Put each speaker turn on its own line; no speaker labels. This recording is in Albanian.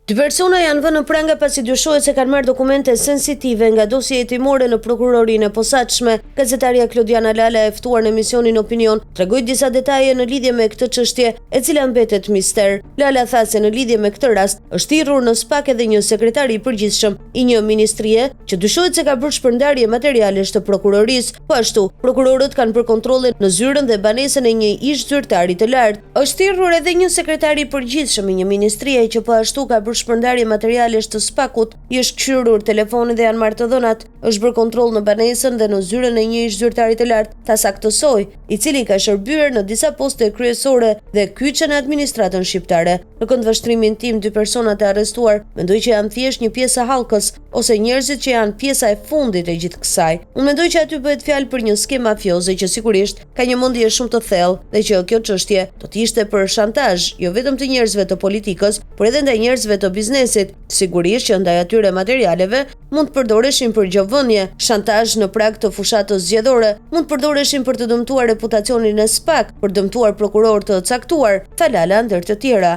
Dy persona janë vënë në pranga pasi dyshohet se kanë marrë dokumente sensitive nga dosja hetimore në prokurorinë e posaçme. Gazetaria Klodiana Lala e ftuar në emisionin Opinion tregoi disa detaje në lidhje me këtë çështje, e cila mbetet mister. Lala tha se në lidhje me këtë rast është thirrur në SPAK edhe një sekretar i përgjithshëm i një ministrie që dyshohet se ka bërë shpërndarje materialesh të prokurorisë. Po ashtu, prokurorët kanë bërë kontrolle në zyrën dhe banesën e një ish zyrtari të lartë. Është thirrur edhe një sekretar i përgjithshëm i një ministrie që po ashtu ka shpërndarje materialesh të SPAK-ut, i është kthyer telefoni dhe janë marrë të dhënat. Është bërë kontroll në banesën dhe në zyrën e një ish zyrtari të lartë, ta saktësoj, i cili ka shërbyer në disa poste kryesore dhe kyçe në administratën shqiptare. Në këndvështrimin tim, dy personat e arrestuar mendoj që janë thjesht një pjesë e hallkës ose njerëzit që janë pjesa e fundit e gjithë kësaj. Unë mendoj që aty bëhet fjalë për një skemë mafioze që sigurisht ka një mendje shumë të thellë dhe që kjo çështje do të ishte për shantazh, jo vetëm të njerëzve të politikës, por edhe ndaj njerëzve të biznesit. Sigurisht që ndaj atyre materialeve mund të përdoreshin për gjovënie, shantazh në prag të fushatës zgjedhore, mund të përdoreshin për të dëmtuar reputacionin e SPAK, për dëmtuar prokuror të caktuar, tha Lala ndër të tjera.